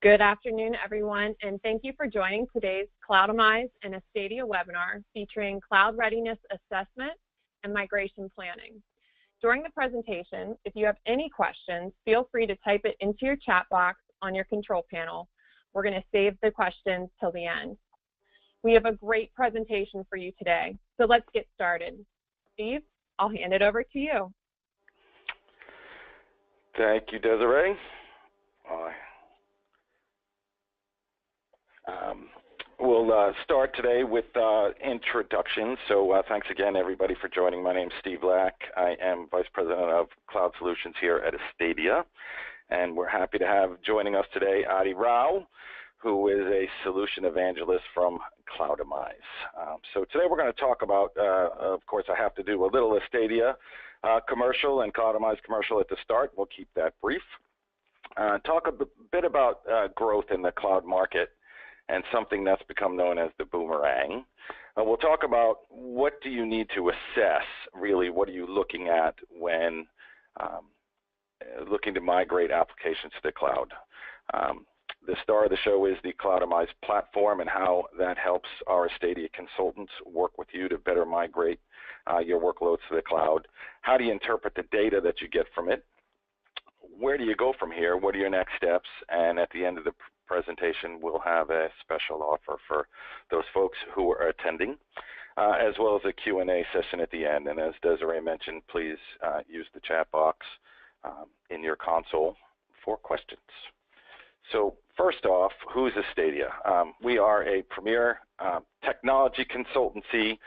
Good afternoon, everyone, and thank you for joining today's Cloudamize Astadia webinar featuring Cloud Readiness Assessment and Migration Planning. During the presentation, if you have any questions, feel free to type it into your chat box on your control panel. We're going to save the questions till the end. We have a great presentation for you today, so let's get started. Steve, I'll hand it over to you. Thank you, Desiree. We'll start today with introductions. So thanks again, everybody, for joining. My name is Steve Lack. I am Vice President of Cloud Solutions here at Stadia, and we're happy to have joining us today Adi Rao, who is a solution evangelist from Cloudamize. So today we're going to talk about, of course, I have to do a little Stadia commercial and Cloudamize commercial at the start. We'll keep that brief. Talk a bit about growth in the cloud market and something that's become known as the boomerang. We'll talk about what do you need to assess, really, what are you looking at when looking to migrate applications to the cloud. The star of the show is the Cloudamize platform and how that helps our Stadia consultants work with you to better migrate your workloads to the cloud. How do you interpret the data that you get from it? Where do you go from here? What are your next steps? And at the end of the presentation, we'll have a special offer for those folks who are attending, as well as a Q&A session at the end. And as Desiree mentioned, please use the chat box in your console for questions. So first off, who's Stadia? We are a premier technology consultancy.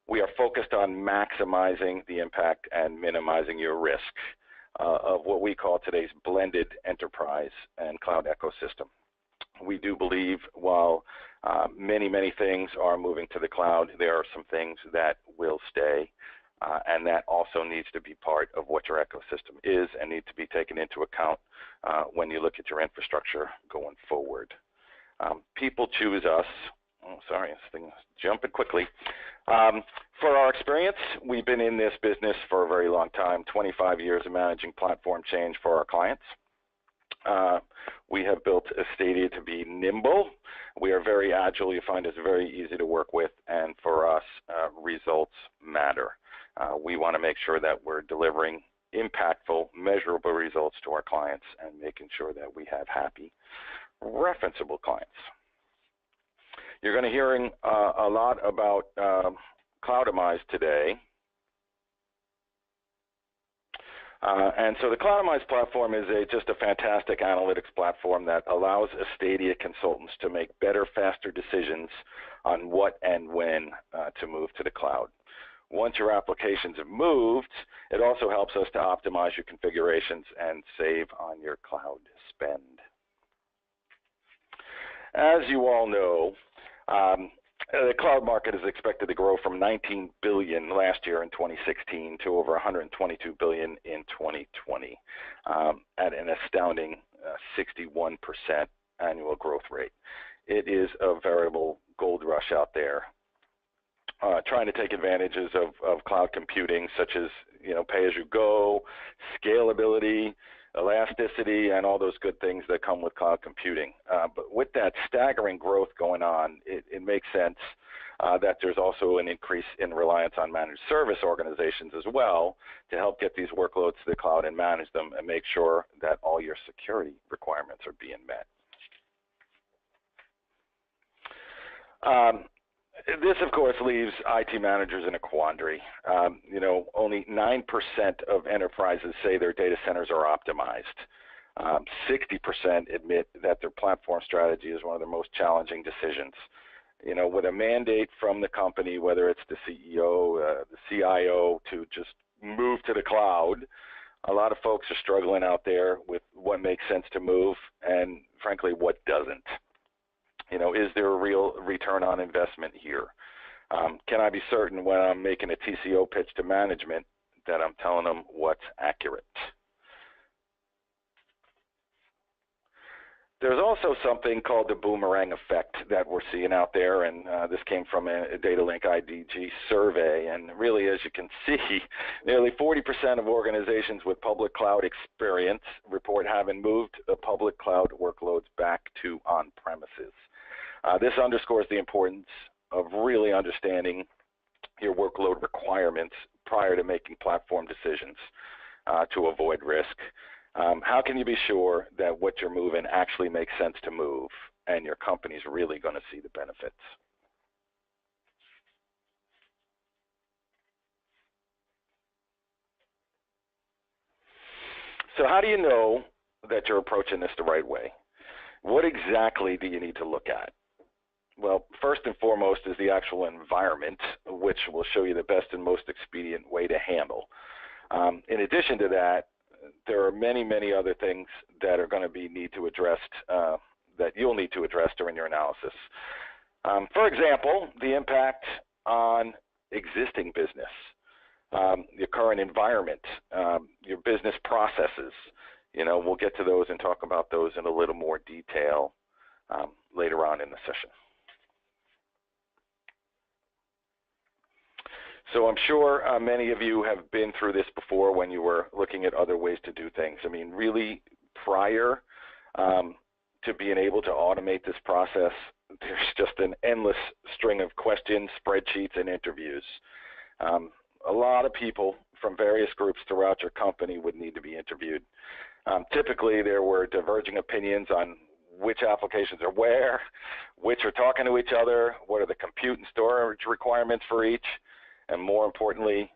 We are focused on maximizing the impact and minimizing your risk of what we call today's blended enterprise and cloud ecosystem. We do believe while many things are moving to the cloud, there are some things that will stay, and that also needs to be part of what your ecosystem is and need to be taken into account when you look at your infrastructure going forward. People choose us. Oh, sorry, this thing is jumping quickly. For our experience, we've been in this business for a very long time, 25 years of managing platform change for our clients. We have built Stadia to be nimble. We are very agile. You find us very easy to work with, and for us, results matter. We want to make sure that we're delivering impactful, measurable results to our clients and making sure that we have happy, referenceable clients. You're going to hear a lot about Cloudamize today. And so the Cloudamize platform is just a fantastic analytics platform that allows Stadia consultants to make better, faster decisions on what and when to move to the cloud. Once your applications have moved, it also helps us to optimize your configurations and save on your cloud spend. As you all know, the cloud market is expected to grow from $19 billion last year in 2016 to over $122 billion in 2020 at an astounding 61% annual growth rate. It is a veritable gold rush out there. Trying to take advantages of cloud computing, such as pay-as-you-go, scalability, elasticity, and all those good things that come with cloud computing. But with that staggering growth going on, it makes sense that there's also an increase in reliance on managed service organizations as well to help get these workloads to the cloud and manage them and make sure that all your security requirements are being met. This, of course, leaves IT managers in a quandary. Only 9% of enterprises say their data centers are optimized. 60% admit that their platform strategy is one of the most challenging decisions. With a mandate from the company, whether it's the CEO, the CIO, to just move to the cloud, a lot of folks are struggling out there with what makes sense to move and, frankly, what doesn't. Is there a real return on investment here? Can I be certain when I'm making a TCO pitch to management that I'm telling them what's accurate? There's also something called the Boomerang Effect that we're seeing out there, and this came from a DataLink IDG survey. And really, as you can see, nearly 40% of organizations with public cloud experience report having moved public cloud workloads back to on-premises. This underscores the importance of really understanding your workload requirements prior to making platform decisions to avoid risk. How can you be sure that what you're moving actually makes sense to move and your company's really going to see the benefits? So how do you know that you're approaching this the right way? What exactly do you need to look at? Well, first and foremost is the actual environment, which will show you the best and most expedient way to handle. In addition to that, there are many, many other things that are going to be that you'll need to address during your analysis. For example, the impact on existing business, your current environment, your business processes. We'll get to those and talk about those in a little more detail later on in the session. So I'm sure many of you have been through this before when you were looking at other ways to do things. I mean, really, prior to being able to automate this process, there's just an endless string of questions, spreadsheets, and interviews. A lot of people from various groups throughout your company would need to be interviewed. Typically, there were diverging opinions on which applications are where, which are talking to each other, what are the compute and storage requirements for each, and more importantly,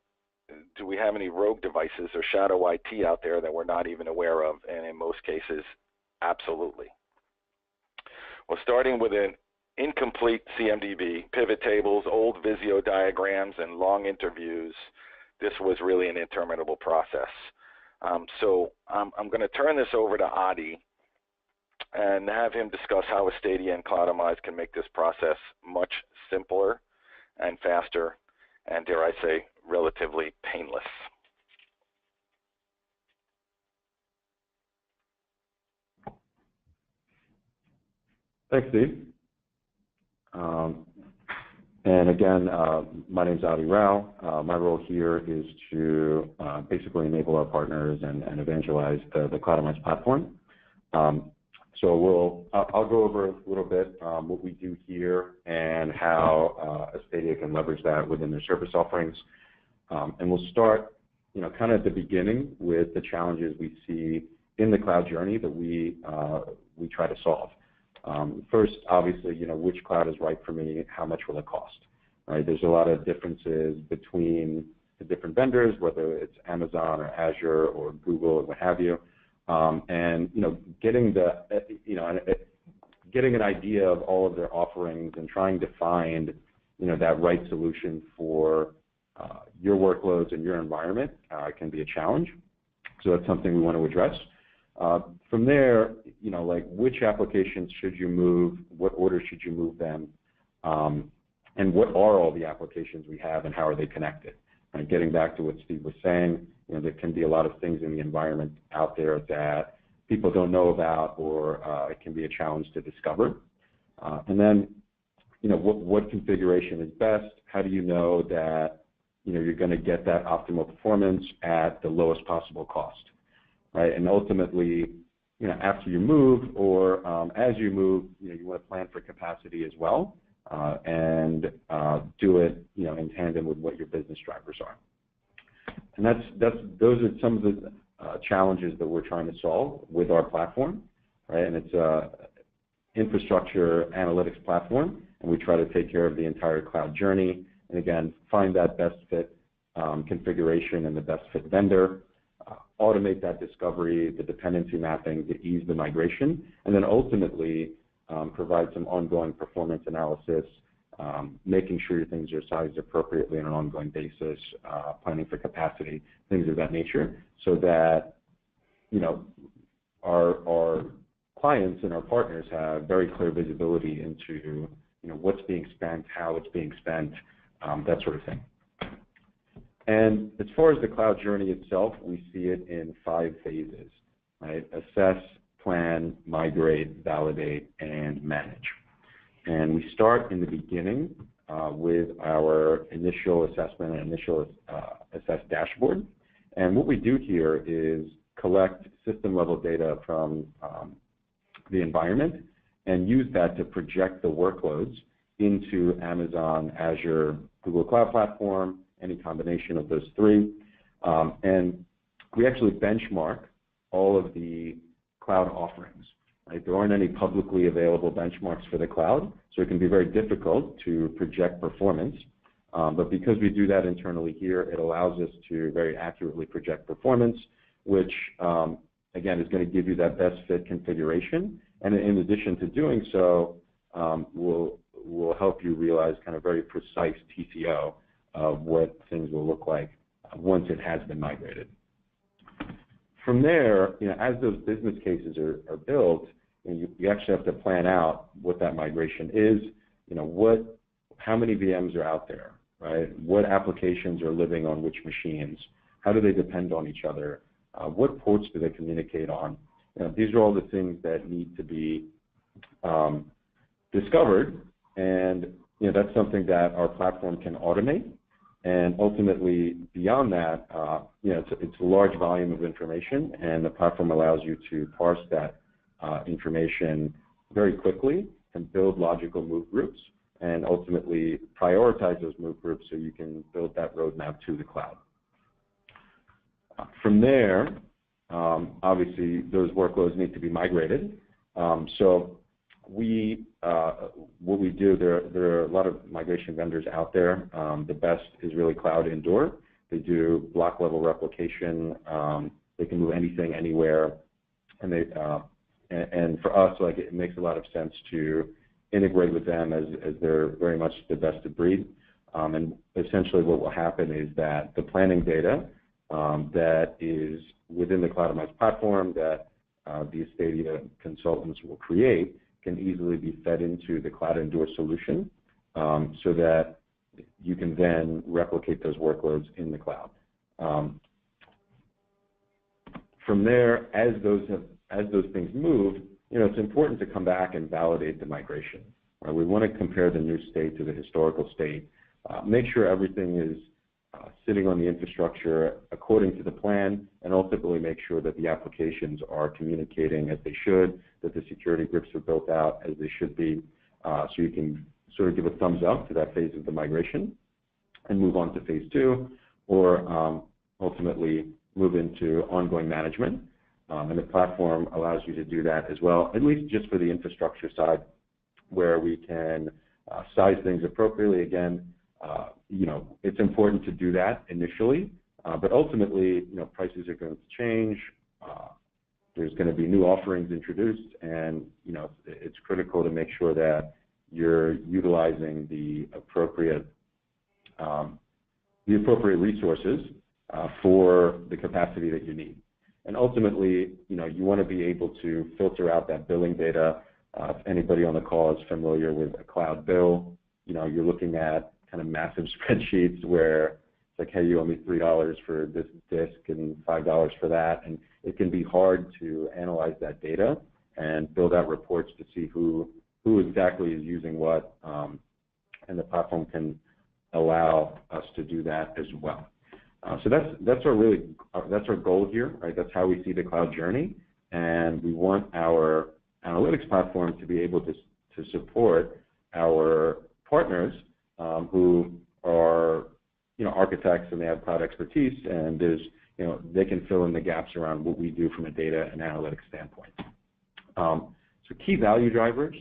do we have any rogue devices or shadow IT out there that we're not even aware of? And in most cases, absolutely. Well, starting with an incomplete CMDB, pivot tables, old Visio diagrams, and long interviews, this was really an interminable process. So I'm going to turn this over to Adi and have him discuss how Astadia and Cloudamize can make this process much simpler and faster, and dare I say, relatively painless. Thanks, Steve. And again, my name is Adi Rao. My role here is to basically enable our partners and evangelize the Cloudamize platform. So I'll go over a little bit what we do here and how Astadia can leverage that within their service offerings. And we'll start, kind of at the beginning with the challenges we see in the cloud journey that we try to solve. First, obviously, which cloud is right for me? How much will it cost? Right? There's a lot of differences between the different vendors, whether it's Amazon or Azure or Google or what have you. And getting getting an idea of all of their offerings and trying to find that right solution for your workloads and your environment can be a challenge. So that's something we want to address. From there, like which applications should you move, what order should you move them, and what are all the applications we have and how are they connected? And getting back to what Steve was saying, there can be a lot of things in the environment out there that people don't know about, or it can be a challenge to discover. And then, what configuration is best? How do you know that you're going to get that optimal performance at the lowest possible cost, right? And ultimately, after you move or as you move, you want to plan for capacity as well, and do it, in tandem with what your business drivers are. And those are some of the challenges that we're trying to solve with our platform, right? And it's a infrastructure analytics platform, and we try to take care of the entire cloud journey. And again, find that best fit configuration and the best fit vendor, automate that discovery, the dependency mapping to ease the migration, and then ultimately provide some ongoing performance analysis, making sure your things are sized appropriately on an ongoing basis, planning for capacity, things of that nature, so that our clients and our partners have very clear visibility into what's being spent, how it's being spent, that sort of thing. And as far as the cloud journey itself, we see it in 5 phases, right? Assess, plan, migrate, validate, and manage. And we start in the beginning with our initial assessment and initial assess dashboard. And what we do here is collect system-level data from the environment and use that to project the workloads into Amazon, Azure, Google Cloud Platform, any combination of those three. And we actually benchmark all of the cloud offerings. Right? There aren't any publicly available benchmarks for the cloud, so it can be very difficult to project performance. But because we do that internally here, it allows us to very accurately project performance, which, again, is going to give you that best fit configuration. And in addition to doing so, will help you realize kind of very precise TCO of what things will look like once it has been migrated. From there, as those business cases are built, you actually have to plan out what that migration is. How many VMs are out there, right? What applications are living on which machines? How do they depend on each other? What ports do they communicate on? These are all the things that need to be discovered, and that's something that our platform can automate. And ultimately, beyond that, it's a large volume of information, and the platform allows you to parse that information very quickly and build logical move groups, and ultimately prioritize those move groups so you can build that roadmap to the cloud. From there, obviously, those workloads need to be migrated. So what we do, there are a lot of migration vendors out there. The best is really Cloud Indoor. They do block level replication. They can move anything, anywhere, and and for us, it makes a lot of sense to integrate with them as they're very much the best of breed. And essentially, what will happen is that the planning data that is within the Cloudamize platform that the Stadia consultants will create can easily be fed into the Cloud Indoor solution so that you can then replicate those workloads in the cloud. From there, as those things move, it's important to come back and validate the migration. We want to compare the new state to the historical state, make sure everything is sitting on the infrastructure according to the plan, and ultimately make sure that the applications are communicating as they should, that the security groups are built out as they should be, so you can sort of give a thumbs up to that phase of the migration and move on to phase 2, or ultimately move into ongoing management. And the platform allows you to do that as well, at least just for the infrastructure side, where we can size things appropriately. Again, it's important to do that initially, but ultimately, prices are going to change. There's going to be new offerings introduced, and it's critical to make sure that you're utilizing the appropriate resources for the capacity that you need. And ultimately, you want to be able to filter out that billing data. If anybody on the call is familiar with a cloud bill, you're looking at kind of massive spreadsheets where it's like, hey, you owe me $3 for this disk and $5 for that, and it can be hard to analyze that data and build out reports to see who exactly is using what, and the platform can allow us to do that as well. So that's our goal here, right? That's how we see the cloud journey, and we want our analytics platform to be able to support our partners who are architects, and they have cloud expertise, and they can fill in the gaps around what we do from a data and analytics standpoint. So key value drivers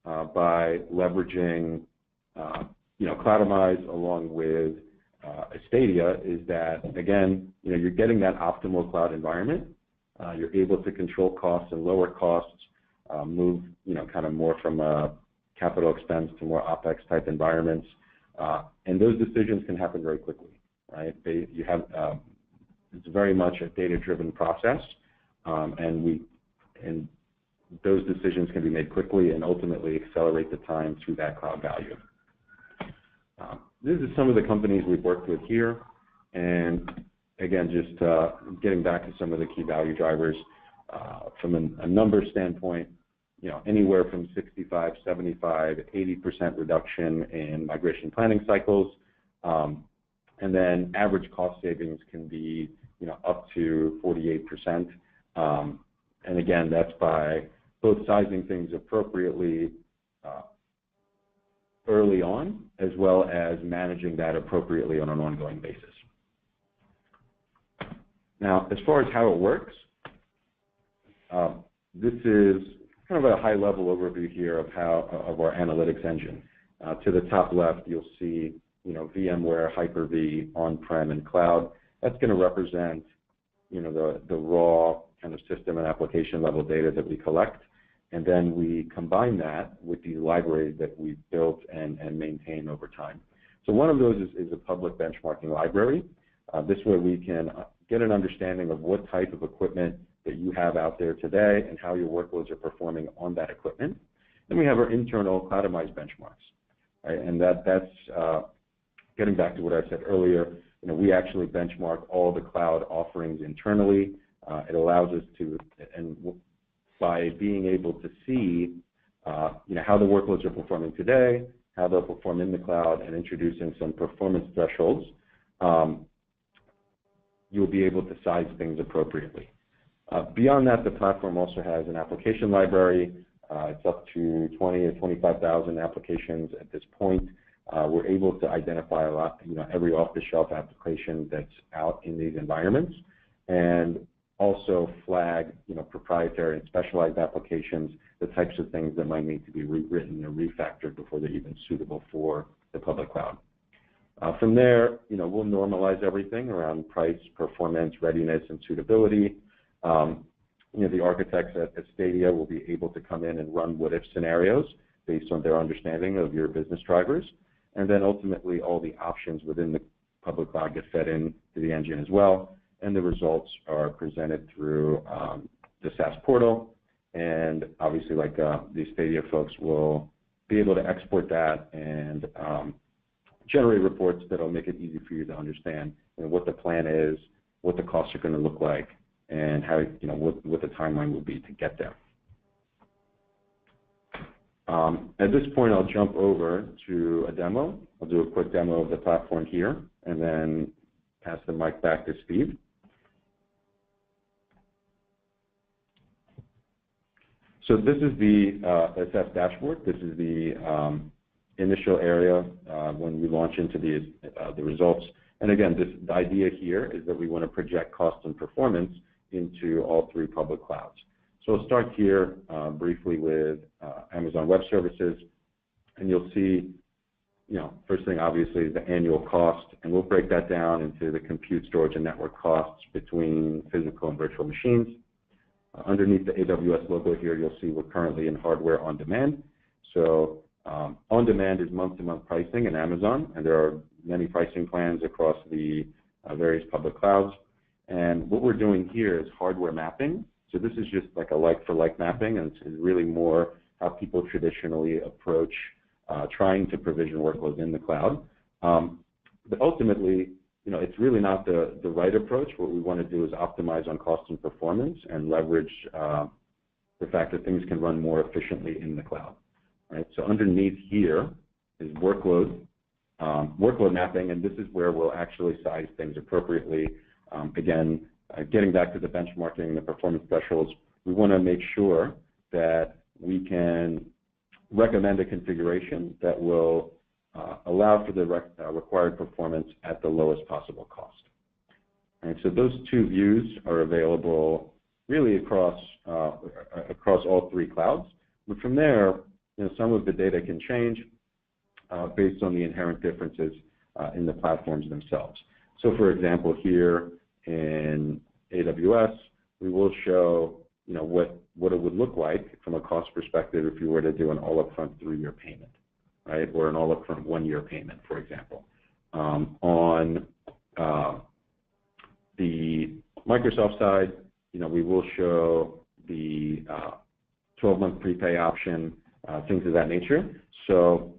by leveraging Cloudamize along with Stadia is that, again, you're getting that optimal cloud environment. You're able to control costs and lower costs, move kind of more from a capital expense to more OpEx type environments, and those decisions can happen very quickly, right? It's very much a data-driven process, and those decisions can be made quickly and ultimately accelerate the time to that cloud value. This is some of the companies we've worked with here, and again, just getting back to some of the key value drivers. from a number standpoint, anywhere from 65, 75, 80% reduction in migration planning cycles. And then average cost savings can be, up to 48%. And again, that's by both sizing things appropriately early on, as well as managing that appropriately on an ongoing basis. Now, as far as how it works, this is kind of a high-level overview here of our analytics engine. To the top left, you'll see, VMware, Hyper-V, on-prem, and cloud. That's going to represent, the raw kind of system and application level data that we collect, and then we combine that with the libraries that we've built and maintain over time. So one of those is a public benchmarking library. This way we can get an understanding of what type of equipment that you have out there today and how your workloads are performing on that equipment. Then we have our internal Cloudamize benchmarks, right? And that's getting back to what I said earlier. We actually benchmark all the cloud offerings internally. It allows us to, and by being able to see, how the workloads are performing today, how they'll perform in the cloud, and introducing some performance thresholds, you'll be able to size things appropriately. Beyond that, the platform also has an application library. It's up to 20 or 25,000 applications at this point. We're able to identify a lot, every off-the-shelf application that's out in these environments, and also flag, proprietary and specialized applications, the types of things that might need to be rewritten or refactored before they're even suitable for the public cloud. From there, we'll normalize everything around price, performance, readiness, and suitability. The architects at Stadia will be able to come in and run what-if scenarios based on their understanding of your business drivers. And then ultimately, all the options within the public cloud get fed into the engine as well. And the results are presented through the SaaS portal. And obviously, like the Stadia folks will be able to export that and generate reports that will make it easy for you to understand what the plan is, what the costs are going to look like, and how, what the timeline will be to get there. At this point, I'll jump over to a demo. I'll do a quick demo of the platform here, and then pass the mic back to Steve. So this is the SS dashboard. This is the initial area when we launch into the results. And again, the idea here is that we want to project cost and performance into all three public clouds. So we'll start here briefly with Amazon Web Services, and you'll see, first thing obviously is the annual cost, and we'll break that down into the compute, storage, and network costs between physical and virtual machines. Underneath the AWS logo here, you'll see we're currently in hardware on demand. So on demand is month-to-month pricing in Amazon, and there are many pricing plans across the various public clouds. And what we're doing here is hardware mapping. So this is just like a like-for-like mapping, and it's really more how people traditionally approach trying to provision workloads in the cloud. But ultimately, it's really not the right approach. What we want to do is optimize on cost and performance and leverage the fact that things can run more efficiently in the cloud. Right? So underneath here is workload mapping, and this is where we'll actually size things appropriately. Again, getting back to the benchmarking, the performance thresholds, we want to make sure that we can recommend a configuration that will allow for the required performance at the lowest possible cost. And so those two views are available really across all three clouds. But from there, some of the data can change based on the inherent differences in the platforms themselves. So for example, here in AWS, we will show what it would look like from a cost perspective if you were to do an all-upfront 3-year payment, right, or an all-upfront 1-year payment, for example. On the Microsoft side, we will show the 12-month prepay option, things of that nature. So,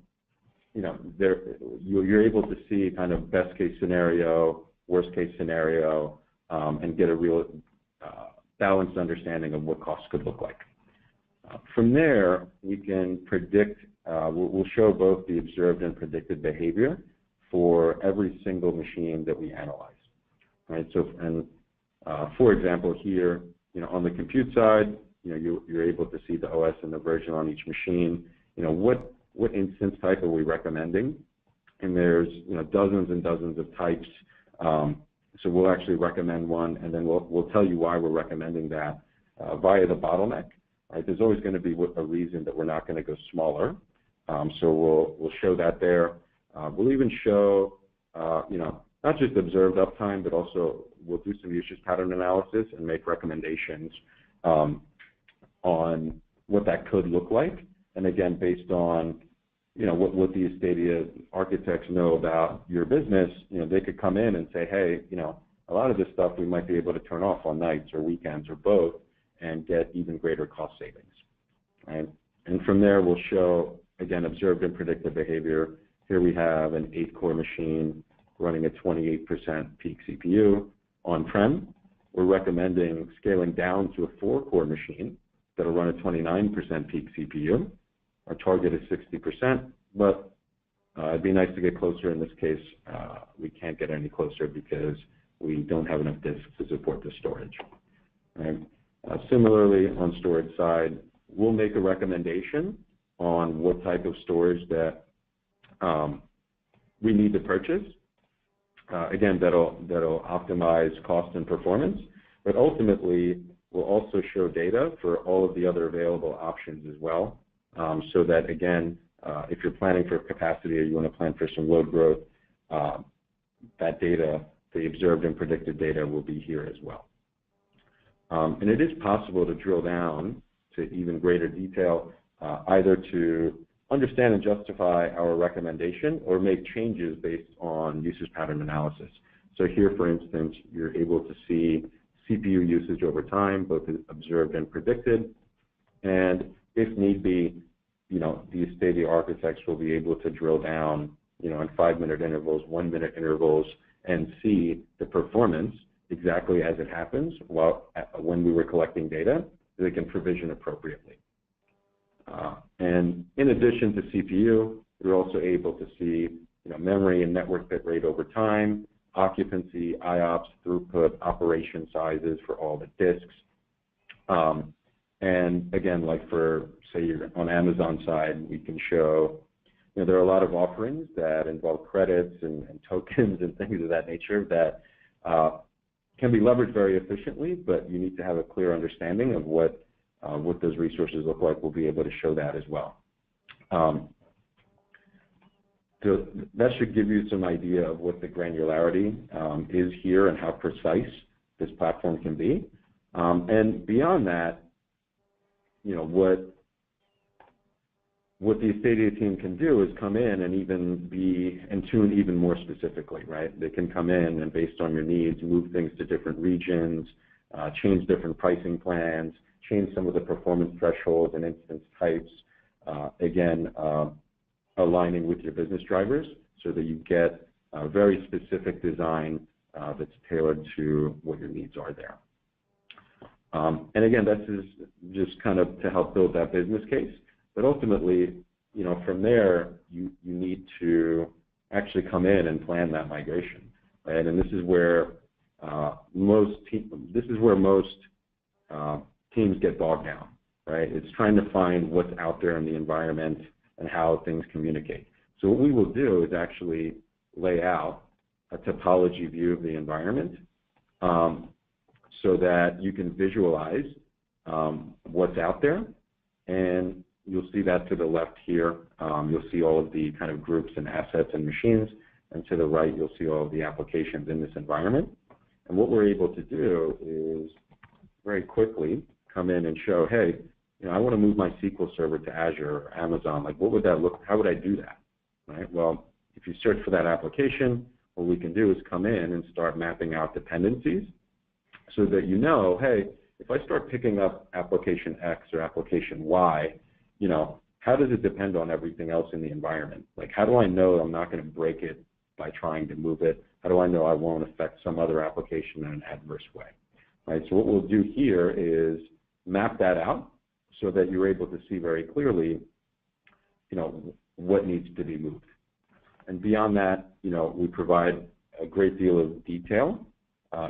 you're able to see kind of best case scenario, worst case scenario, and get a real balanced understanding of what costs could look like. From there, we can predict, we'll show both the observed and predicted behavior for every single machine that we analyze. Right? So, and for example, here, on the compute side, you're able to see the OS and the version on each machine. What instance type are we recommending? And there's dozens and dozens of types. So we'll actually recommend one, and then we'll tell you why we're recommending that via the bottleneck. Right? There's always going to be a reason that we're not going to go smaller. So we'll show that there. We'll even show not just observed uptime, but also we'll do some usage pattern analysis and make recommendations on what that could look like. And again, based on what the Stadia architects know about your business, they could come in and say, hey, a lot of this stuff we might be able to turn off on nights or weekends or both and get even greater cost savings. Right? And from there, we'll show, again, observed and predicted behavior. Here we have an 8-core machine running at 28% peak CPU on-prem. We're recommending scaling down to a 4-core machine that'll run at 29% peak CPU. Our target is 60%, but it'd be nice to get closer. In this case, we can't get any closer because we don't have enough disks to support the storage. Right? Similarly, on storage side, we'll make a recommendation on what type of storage that we need to purchase. Again, that'll optimize cost and performance, but ultimately, we'll also show data for all of the other available options as well. So that, again, if you're planning for capacity or you want to plan for some load growth, that data, the observed and predicted data, will be here as well. And it is possible to drill down to even greater detail, either to understand and justify our recommendation or make changes based on usage pattern analysis. So here, for instance, you're able to see CPU usage over time, both observed and predicted. And if need be, these Stadia architects will be able to drill down, in 5-minute intervals, 1-minute intervals, and see the performance exactly as it happens when we were collecting data, so they can provision appropriately. And in addition to CPU, we're also able to see, memory and network bit rate over time, occupancy, IOPS, throughput, operation sizes for all the disks. And again, like for, say, you're on Amazon side, we can show, there are a lot of offerings that involve credits and tokens and things of that nature that can be leveraged very efficiently, but you need to have a clear understanding of what those resources look like. We'll be able to show that as well. So that should give you some idea of what the granularity is here and how precise this platform can be. And beyond that, what the Stadia team can do is come in and even tune even more specifically, right? They can come in and, based on your needs, move things to different regions, change different pricing plans, change some of the performance thresholds and instance types, again, aligning with your business drivers so that you get a very specific design that's tailored to what your needs are there. And again, this is just kind of to help build that business case. But ultimately, from there, you need to actually come in and plan that migration, right? And this is where most teams get bogged down, right? It's trying to find what's out there in the environment and how things communicate. So what we will do is actually lay out a topology view of the environment so that you can visualize what's out there. And you'll see that to the left here. You'll see all of the kind of groups and assets and machines. And to the right, you'll see all of the applications in this environment. And what we're able to do is very quickly come in and show, hey, I want to move my SQL server to Azure or Amazon. Like, what would that look? How would I do that? Right? Well, if you search for that application, what we can do is come in and start mapping out dependencies so that hey, if I start picking up application X or application Y, how does it depend on everything else in the environment? Like, how do I know I'm not going to break it by trying to move it? How do I know I won't affect some other application in an adverse way? right? So what we'll do here is map that out so that you're able to see very clearly, what needs to be moved. And beyond that, we provide a great deal of detail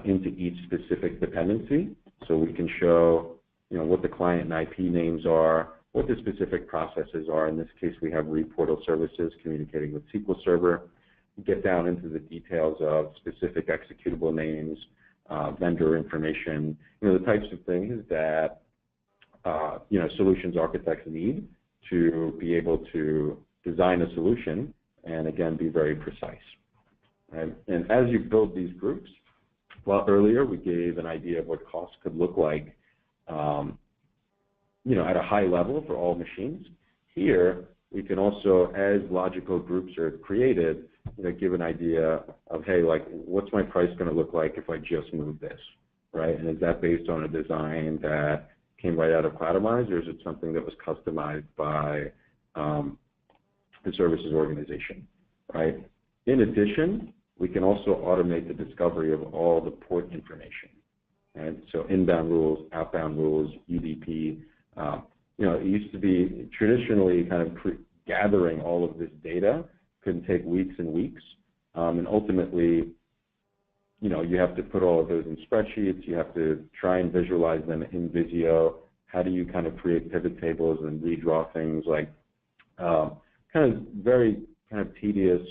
into each specific dependency. So we can show, what the client and IP names are, what the specific processes are. In this case, we have read portal services communicating with SQL Server. Get down into the details of specific executable names, vendor information, the types of things that, solutions architects need to be able to design a solution and, again, be very precise. Right? And as you build these groups, well, earlier we gave an idea of what costs could look like, at a high level for all machines. Here, we can also, as logical groups are created, give an idea of, hey, what's my price going to look like if I just move this, right? And is that based on a design that came right out of Cloudamize, or is it something that was customized by the services organization, right? In addition, we can also automate the discovery of all the port information, right? So inbound rules, outbound rules, UDP. It used to be traditionally kind of gathering all of this data could take weeks and weeks, and ultimately, you have to put all of those in spreadsheets. You have to try and visualize them in Visio. How do you kind of create pivot tables and redraw things kind of very kind of tedious,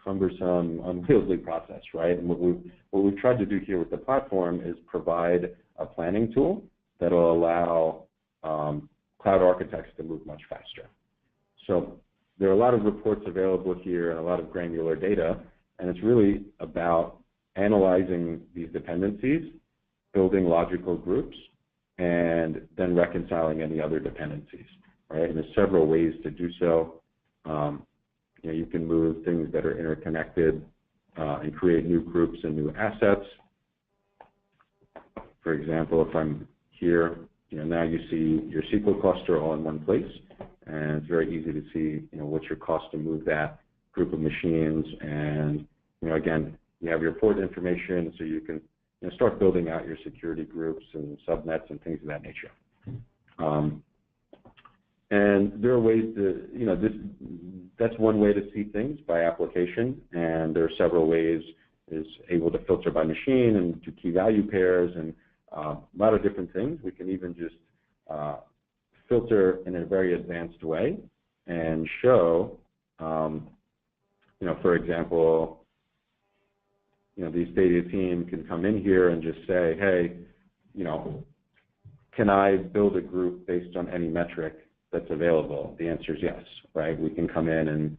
cumbersome, unwieldy process, right? And what we've tried to do here with the platform is provide a planning tool that will allow cloud architects to move much faster. So there are a lot of reports available here and a lot of granular data, and it's really about analyzing these dependencies, building logical groups, and then reconciling any other dependencies, right? And there's several ways to do so. You can move things that are interconnected and create new groups and new assets. For example, if I'm here, now you see your SQL cluster all in one place, and it's very easy to see, what's your cost to move that group of machines. And, again, you have your port information, so you can start building out your security groups and subnets and things of that nature. And there are ways to, that's one way to see things by application, and there are several ways is able to filter by machine and do key value pairs and a lot of different things. We can even just filter in a very advanced way and show, for example, the Stadia team can come in here and just say, hey, can I build a group based on any metric that's available? The answer is yes, right? We can come in and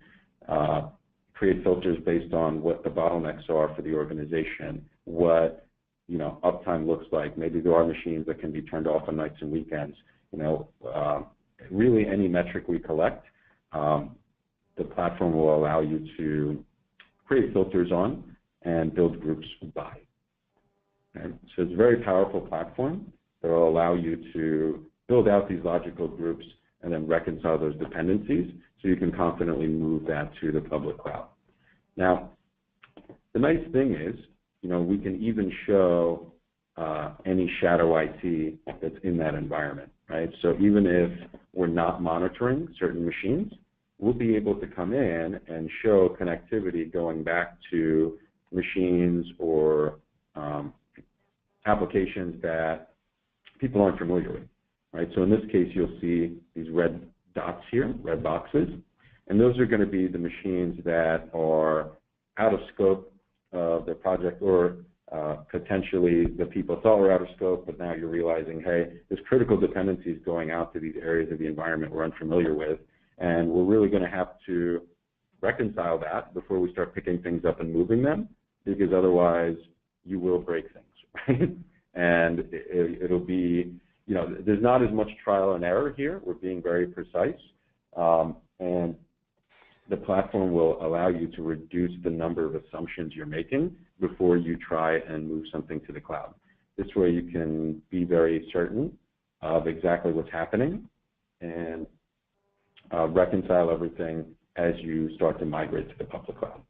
create filters based on what the bottlenecks are for the organization, what uptime looks like. Maybe there are machines that can be turned off on nights and weekends. Really any metric we collect, the platform will allow you to create filters on and build groups by. Okay? So it's a very powerful platform that will allow you to build out these logical groups and then reconcile those dependencies so you can confidently move that to the public cloud. Now, the nice thing is, we can even show any shadow IT that's in that environment, right? So even if we're not monitoring certain machines, we'll be able to come in and show connectivity going back to machines or applications that people aren't familiar with, right? So in this case, you'll see these red dots here, red boxes, and those are going to be the machines that are out of scope of the project, or potentially the people thought were out of scope, but now you're realizing, hey, there's critical dependencies going out to these areas of the environment we're unfamiliar with, and we're really going to have to reconcile that before we start picking things up and moving them, because otherwise you will break things, right? And it'll be, there's not as much trial and error here. We're being very precise, and the platform will allow you to reduce the number of assumptions you're making before you try and move something to the cloud. This way you can be very certain of exactly what's happening and reconcile everything as you start to migrate to the public cloud.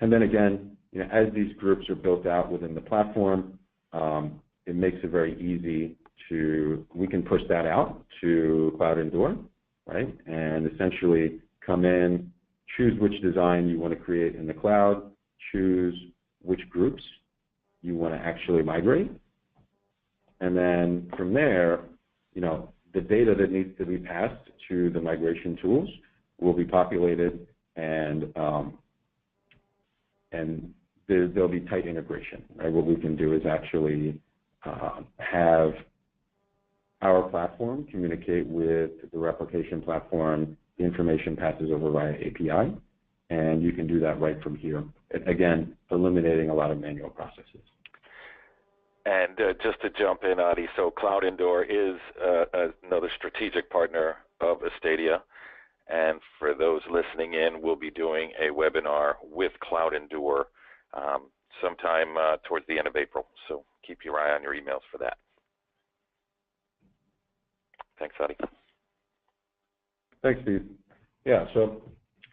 And then again, as these groups are built out within the platform, it makes it very easy we can push that out to Cloud Endure, right? And essentially come in, choose which design you want to create in the cloud, choose which groups you want to actually migrate. And then from there, the data that needs to be passed to the migration tools will be populated, and there'll be tight integration, right? What we can do is actually have our platform communicate with the replication platform. The information passes over via API, and you can do that right from here. Again, eliminating a lot of manual processes. And just to jump in, Adi, so Cloud Endure is another strategic partner of Astadia. And for those listening in, we'll be doing a webinar with Cloud Endure sometime towards the end of April. So keep your eye on your emails for that. Thanks, Adi. Thanks, Steve. Yeah, so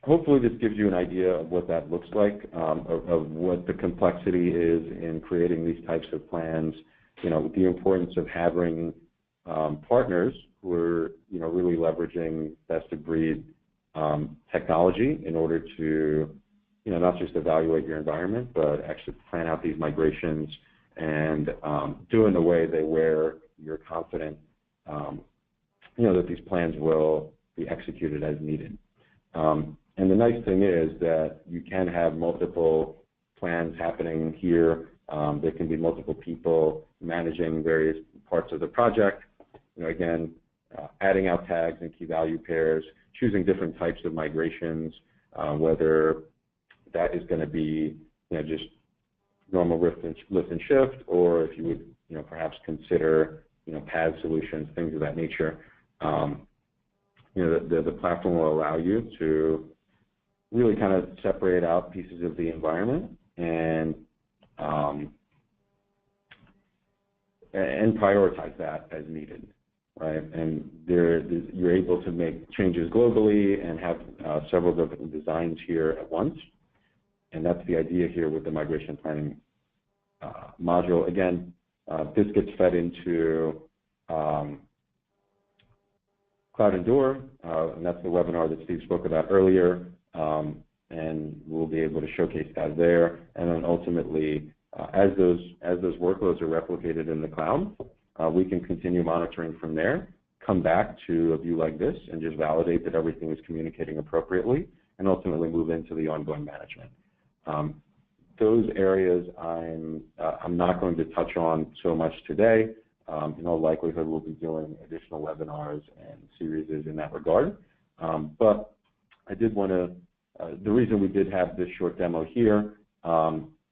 hopefully this gives you an idea of what that looks like, of what the complexity is in creating these types of plans, the importance of having partners who are, really leveraging best-of-breed technology in order to, not just evaluate your environment, but actually plan out these migrations and do it in a way where you're confident, that these plans will be executed as needed. And the nice thing is that you can have multiple plans happening here. There can be multiple people managing various parts of the project. Again, adding out tags and key value pairs, choosing different types of migrations, whether that is going to be just normal lift and shift, or if you would perhaps consider PaaS solutions, things of that nature. The platform will allow you to really kind of separate out pieces of the environment and prioritize that as needed, right? And you're able to make changes globally and have several different designs here at once. And that's the idea here with the migration planning module. Again, this gets fed into Cloud Endure, and that's the webinar that Steve spoke about earlier, and we'll be able to showcase that there. And then ultimately, as those workloads are replicated in the cloud, we can continue monitoring from there, come back to a view like this, and just validate that everything is communicating appropriately, and ultimately move into the ongoing management. Those areas I'm not going to touch on so much today. In all likelihood, we'll be doing additional webinars and series in that regard. But I did want to, the reason we did have this short demo here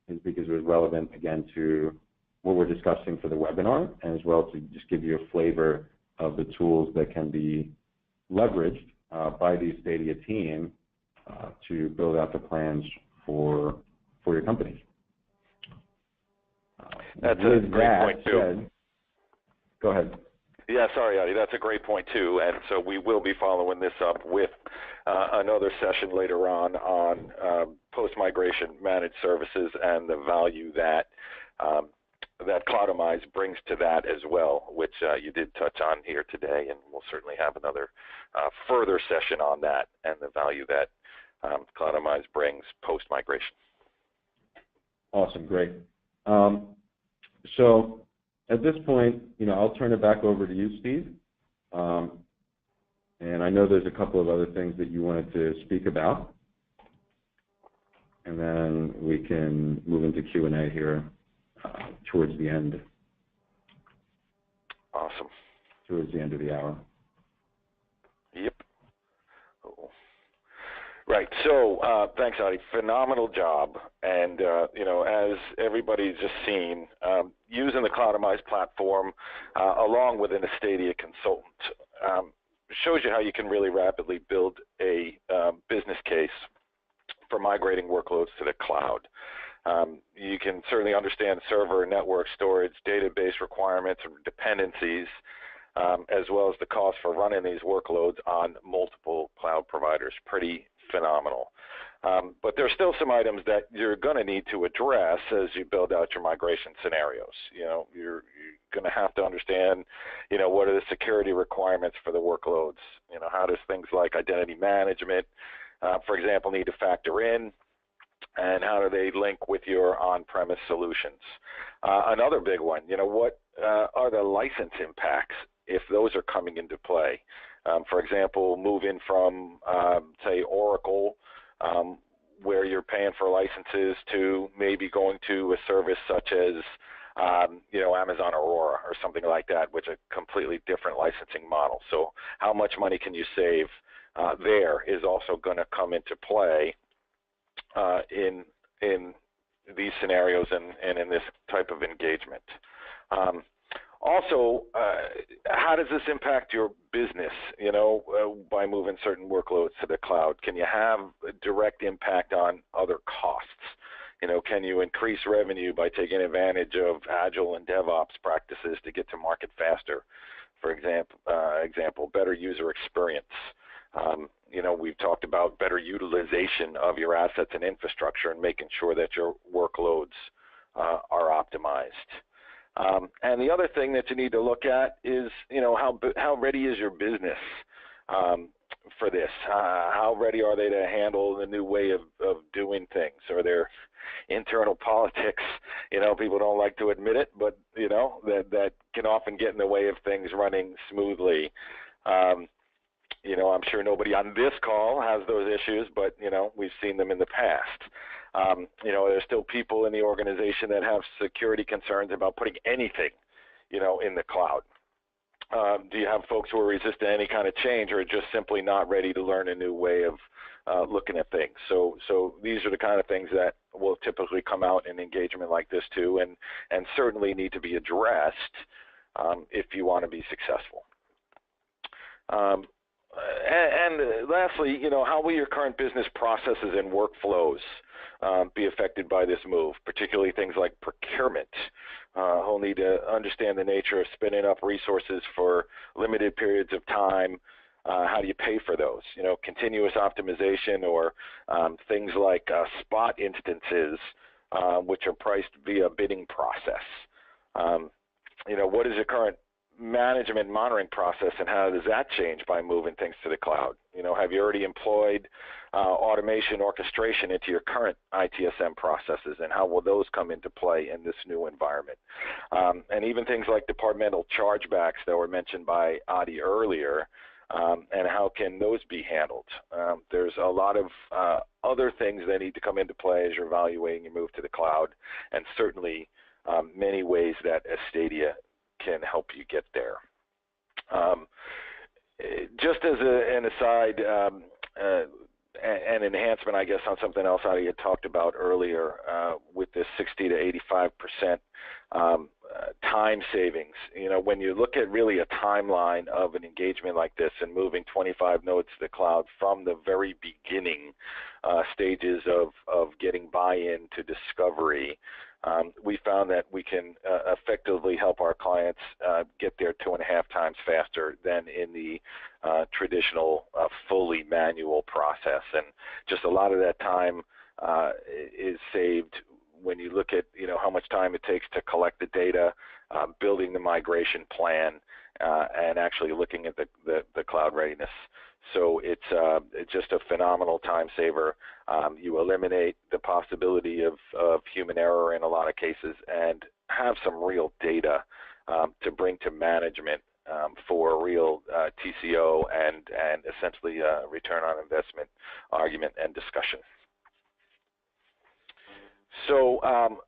is because it was relevant, again, to what we're discussing for the webinar, and as well to just give you a flavor of the tools that can be leveraged by the Stadia team to build out the plans for your company. That's a great point, too. Go ahead. Yeah, sorry, Adi. That's a great point, too. And so we will be following this up with another session later on post-migration managed services and the value that that Cloudamize brings to that as well, which you did touch on here today, and we'll certainly have another further session on that and the value that Cloudamize brings post-migration. Awesome, great. So at this point, I'll turn it back over to you, Steve. And I know there's a couple of other things that you wanted to speak about. And then we can move into Q&A here towards the end. Awesome. Towards the end of the hour. Yep. Oh. Right. So thanks, Adi. Phenomenal job. And, as everybody's just seen, using the Cloudamize platform along with an Astadia consultant shows you how you can really rapidly build a business case for migrating workloads to the cloud. You can certainly understand server, network, storage, database requirements, and dependencies, as well as the cost for running these workloads on multiple cloud providers. Pretty phenomenal. But there's still some items that you're going to need to address as you build out your migration scenarios. You're going to have to understand, what are the security requirements for the workloads? How does things like identity management, for example, need to factor in? And how do they link with your on-premise solutions? Another big one, what are the license impacts if those are coming into play? For example, moving from, say, Oracle, where you're paying for licenses, to maybe going to a service such as, Amazon Aurora or something like that, which is a completely different licensing model. So how much money can you save there is also going to come into play in these scenarios and in this type of engagement. Also, how does this impact your business, by moving certain workloads to the cloud? Can you have a direct impact on other costs? Can you increase revenue by taking advantage of Agile and DevOps practices to get to market faster? For example, better user experience. We've talked about better utilization of your assets and infrastructure and making sure that your workloads are optimized. And the other thing that you need to look at is, how ready is your business for this? How ready are they to handle the new way of doing things? Are there internal politics? People don't like to admit it, but that can often get in the way of things running smoothly. I'm sure nobody on this call has those issues, but we've seen them in the past. There's still people in the organization that have security concerns about putting anything, in the cloud. Do you have folks who are resistant to any kind of change, or are just simply not ready to learn a new way of looking at things? So these are the kind of things that will typically come out in engagement like this too, and certainly need to be addressed if you want to be successful. And lastly, how will your current business processes and workflows be affected by this move, particularly things like procurement? We'll need to understand the nature of spinning up resources for limited periods of time. How do you pay for those? Continuous optimization, or things like spot instances, which are priced via bidding process. What is your current management monitoring process, and how does that change by moving things to the cloud? Have you already employed automation orchestration into your current ITSM processes, and how will those come into play in this new environment? And even things like departmental chargebacks that were mentioned by Adi earlier, and how can those be handled? There's a lot of other things that need to come into play as you're evaluating your move to the cloud, and certainly many ways that Astadia can help you get there. Just as an aside, an enhancement, I guess, on something else I had talked about earlier, with this 60 to 85% time savings. When you look at really a timeline of an engagement like this and moving 25 nodes to the cloud from the very beginning stages of getting buy-in to discovery, we found that we can effectively help our clients get there 2.5 times faster than in the traditional fully manual process. And just a lot of that time is saved when you look at how much time it takes to collect the data, building the migration plan, and actually looking at the cloud readiness. So it's just a phenomenal time saver. You eliminate the possibility of human error in a lot of cases, and have some real data to bring to management for a real TCO and essentially a return on investment argument and discussion. So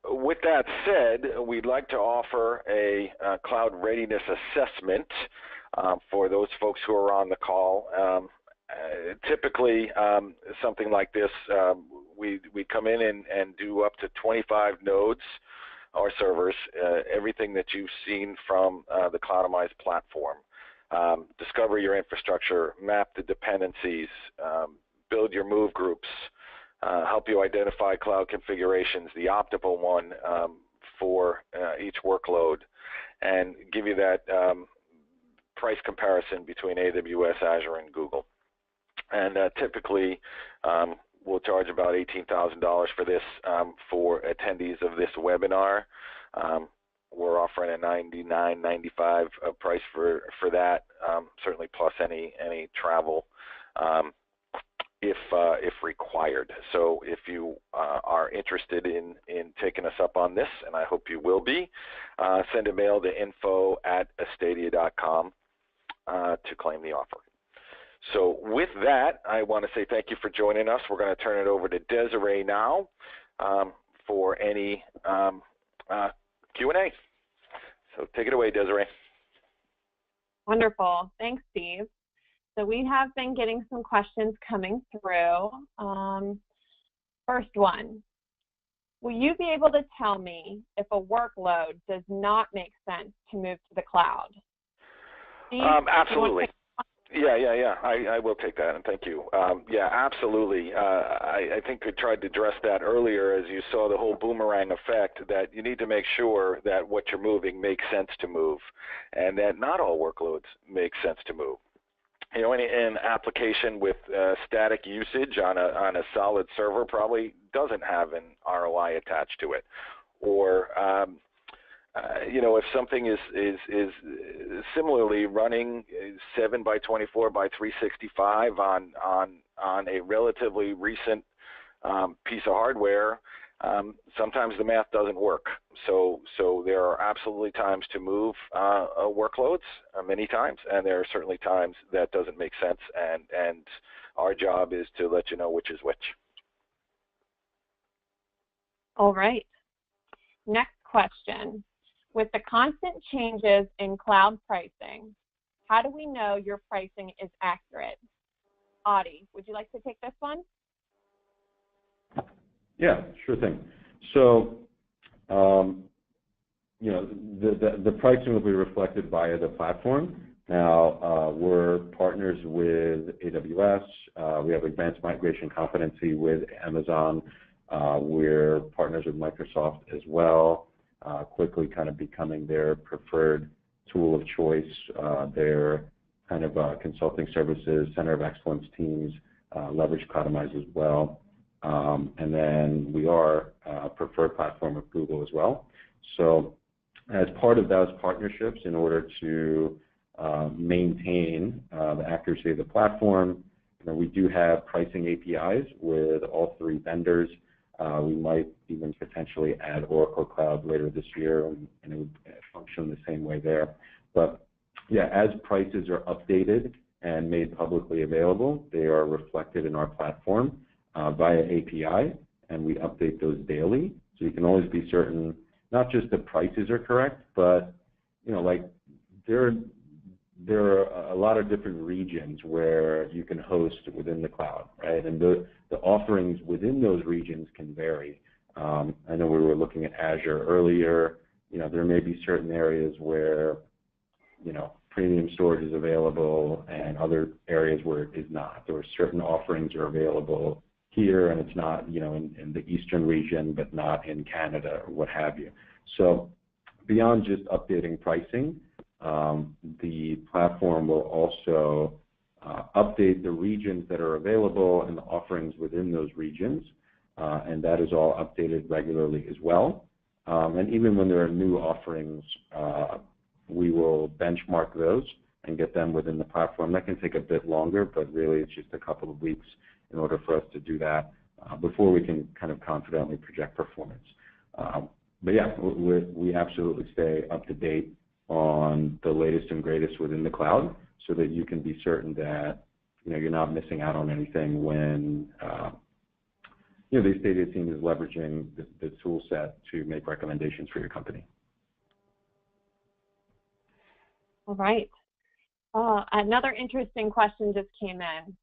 with that said, we'd like to offer a cloud readiness assessment for those folks who are on the call. Typically, something like this, we come in and do up to 25 nodes or servers, everything that you've seen from the Cloudamize platform. Discover your infrastructure, map the dependencies, build your move groups, help you identify cloud configurations, the optimal one for each workload, and give you that price comparison between AWS, Azure, and Google. And typically, we'll charge about $18,000 for this for attendees of this webinar. We're offering a $99.95 price for that, certainly plus any travel if required. So if you are interested in taking us up on this, and I hope you will be, send a mail to info@astadia.com to claim the offer. So with that, I want to say thank you for joining us. We're going to turn it over to Desiree now for any Q&A. So take it away, Desiree. Wonderful. Thanks, Steve. So we have been getting some questions coming through. First one, will you be able to tell me if a workload does not make sense to move to the cloud? Steve, absolutely. Yeah. I will take that, and thank you. Yeah, absolutely. I think we tried to address that earlier as you saw the whole boomerang effect, that you need to make sure that what you're moving makes sense to move, and that not all workloads make sense to move. You know, an application with static usage on a solid server probably doesn't have an ROI attached to it, or you know, if something is similarly running 7 by 24 by 365 on a relatively recent piece of hardware, sometimes the math doesn't work. So there are absolutely times to move workloads, many times, and there are certainly times that doesn't make sense, and our job is to let you know which is which. All right. Next question. With the constant changes in cloud pricing, how do we know your pricing is accurate? Adi, would you like to take this one? Yeah, sure thing. So, you know, the pricing will be reflected via the platform. Now, we're partners with AWS. We have advanced migration competency with Amazon. We're partners with Microsoft as well, quickly kind of becoming their preferred tool of choice. Their kind of consulting services, center of excellence teams leverage Cloudamize as well. And then we are a preferred platform of Google as well. So as part of those partnerships, in order to maintain the accuracy of the platform, you know, we do have pricing APIs with all three vendors. We might even potentially add Oracle Cloud later this year, and it would function the same way there. But yeah, as prices are updated and made publicly available, they are reflected in our platform via API, and we update those daily. So you can always be certain, not just the prices are correct, but you know, like there are a lot of different regions where you can host within the cloud, right? And the offerings within those regions can vary. I know we were looking at Azure earlier. You know, there may be certain areas where, you know, premium storage is available and other areas where it is not. There are certain offerings are available here and it's not, you know, in the eastern region, but not in Canada or what have you. So beyond just updating pricing, the platform will also update the regions that are available and the offerings within those regions, and that is all updated regularly as well. And even when there are new offerings, we will benchmark those and get them within the platform. That can take a bit longer, but really it's just a couple of weeks in order for us to do that before we can kind of confidently project performance. But yeah, we absolutely stay up to date on the latest and greatest within the cloud, so that you can be certain that, you know, you're not missing out on anything when you know, the Stadia team is leveraging the tool set to make recommendations for your company. All right. Another interesting question just came in.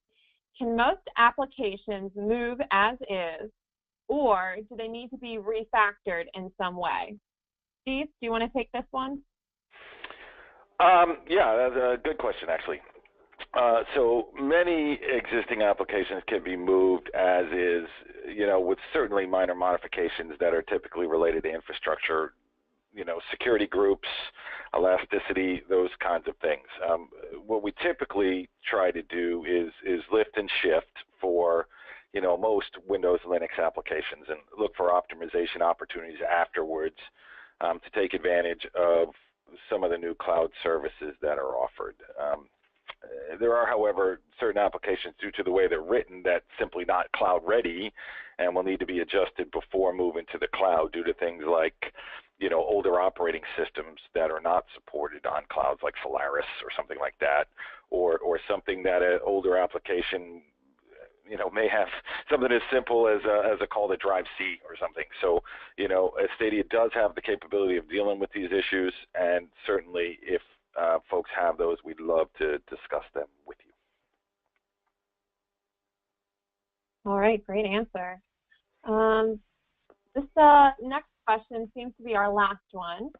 Can most applications move as is, or do they need to be refactored in some way? Steve, do you want to take this one? Yeah, that's a good question, actually. So many existing applications can be moved as is, you know, with certainly minor modifications that are typically related to infrastructure, you know, security groups, elasticity, those kinds of things. What we typically try to do is lift and shift for most Windows Linux applications, and look for optimization opportunities afterwards to take advantage of some of the new cloud services that are offered. There are, however, certain applications due to the way they're written that's simply not cloud ready and will need to be adjusted before moving to the cloud due to things like, older operating systems that are not supported on clouds like Solaris or something like that, or something that an older application may have something as simple as a call to drive C or something. So, Stadia does have the capability of dealing with these issues, and certainly if folks have those, we'd love to discuss them with you. All right, great answer. This next question seems to be our last one.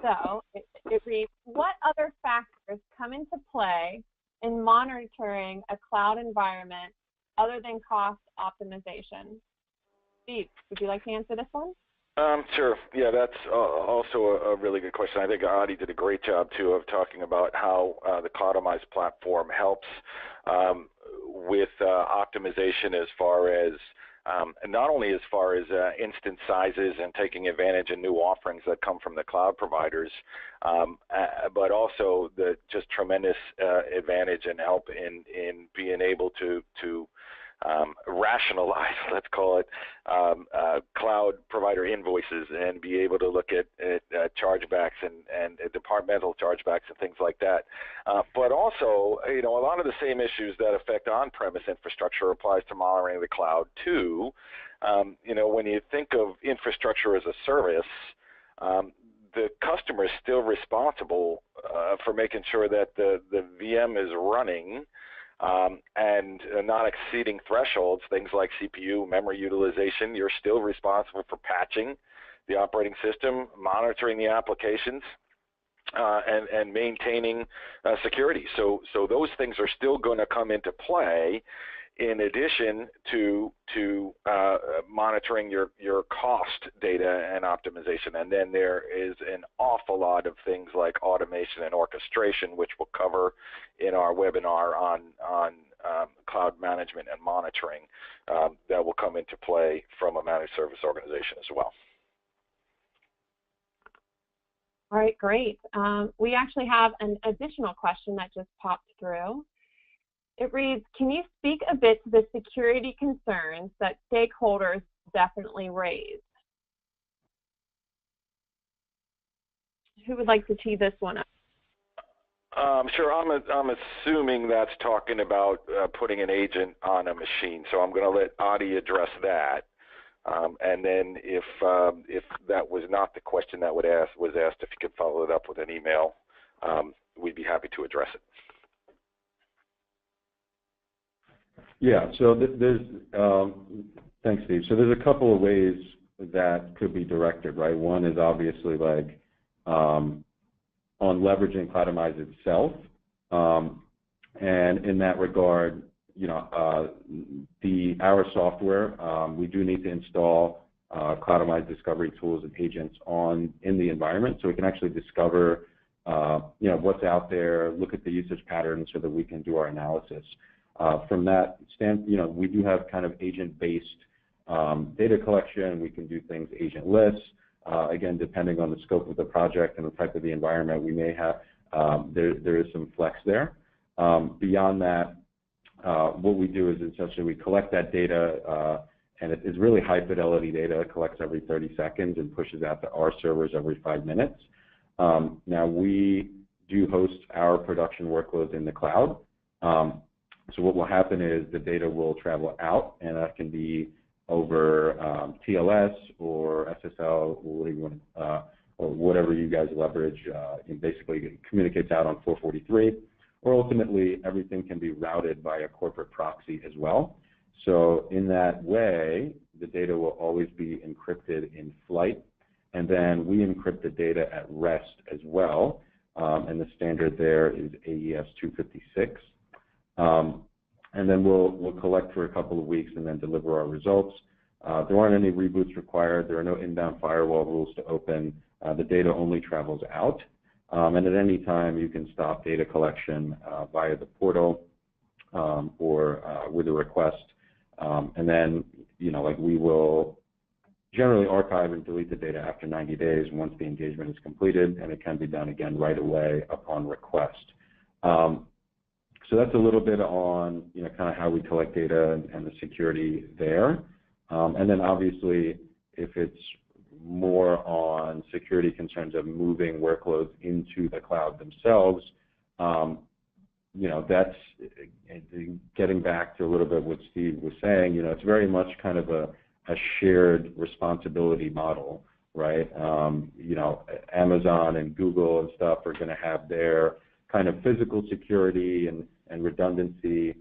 So it reads, what other factors come into play in monitoring a cloud environment other than cost optimization? Steve, would you like to answer this one? Sure. Yeah, that's also a really good question. I think Adi did a great job, too, of talking about how the Cloudamize platform helps with optimization as far as not only as far as instance sizes and taking advantage of new offerings that come from the cloud providers, but also the just tremendous advantage and help in being able to rationalize, let's call it, cloud provider invoices and be able to look at chargebacks and departmental chargebacks and things like that. But also, a lot of the same issues that affect on-premise infrastructure applies to monitoring the cloud too. When you think of infrastructure as a service, the customer is still responsible for making sure that the VM is running and not exceeding thresholds, things like CPU, memory utilization. You're still responsible for patching the operating system, monitoring the applications, and maintaining security. So those things are still going to come into play in addition to monitoring your cost data and optimization. And then there is an awful lot of things like automation and orchestration, which we'll cover in our webinar on cloud management and monitoring that will come into play from a managed service organization as well. All right, great. We actually have an additional question that just popped through. It reads, can you speak a bit to the security concerns that stakeholders definitely raise? Who would like to tee this one up? Sure. I'm assuming that's talking about putting an agent on a machine. So I'm going to let Adi address that. And then if that was not the question that was asked, if you could follow it up with an email, we'd be happy to address it. Yeah, so there's, thanks, Steve. So there's a couple of ways that could be directed, right? One is obviously like on leveraging Cloudamize itself. And in that regard, our software, we do need to install Cloudamize discovery tools and agents in the environment, so we can actually discover, what's out there, look at the usage patterns so that we can do our analysis. From that standpoint, we do have kind of agent-based data collection. We can do things agentless. Again, depending on the scope of the project and the type of the environment, we may have, there is some flex there. Beyond that, what we do is essentially we collect that data, and it is really high-fidelity data. It collects every 30 seconds and pushes out to our servers every 5 minutes. Now, we do host our production workloads in the cloud. So what will happen is the data will travel out, and that can be over TLS or SSL or whatever you guys leverage. It basically communicates out on 443, or ultimately everything can be routed by a corporate proxy as well. So in that way, the data will always be encrypted in flight, and then we encrypt the data at rest as well, and the standard there is AES 256. And then we'll collect for a couple of weeks and then deliver our results. There aren't any reboots required. There are no inbound firewall rules to open. The data only travels out. And at any time, you can stop data collection via the portal or with a request. And then, like we will generally archive and delete the data after 90 days once the engagement is completed, and it can be done again right away upon request. So that's a little bit on, kind of how we collect data and the security there. And then obviously, if it's more on security concerns of moving workloads into the cloud themselves, that's getting back to a little bit what Steve was saying. It's very much kind of a shared responsibility model, right? Amazon and Google and stuff are going to have their kind of physical security and redundancy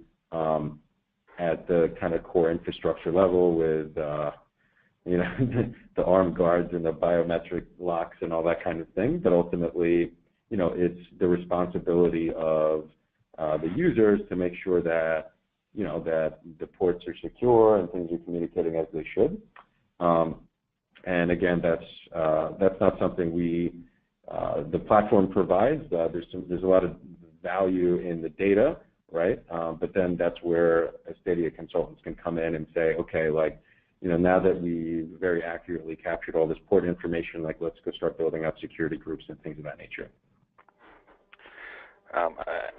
at the kind of core infrastructure level with, the armed guards and the biometric locks and all that kind of thing. But ultimately, it's the responsibility of the users to make sure that that the ports are secure and things are communicating as they should. And again, that's not something the platform provides. There's a lot of value in the data, right? But then that's where Astadia consultants can come in and say, okay, now that we very accurately captured all this port information, let's go start building up security groups and things of that nature.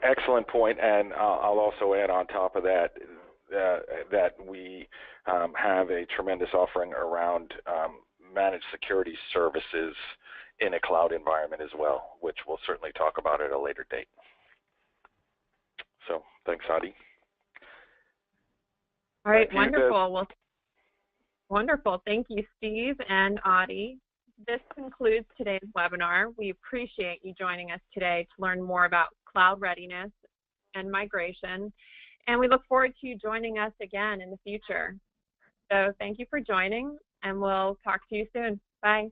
Excellent point, and I'll also add on top of that that we have a tremendous offering around managed security services in a cloud environment as well, which we'll certainly talk about at a later date. So thanks, Adi. All right, wonderful. Well, wonderful. Thank you, Steve and Adi. This concludes today's webinar. We appreciate you joining us today to learn more about cloud readiness and migration, and we look forward to you joining us again in the future. So thank you for joining, and we'll talk to you soon. Bye.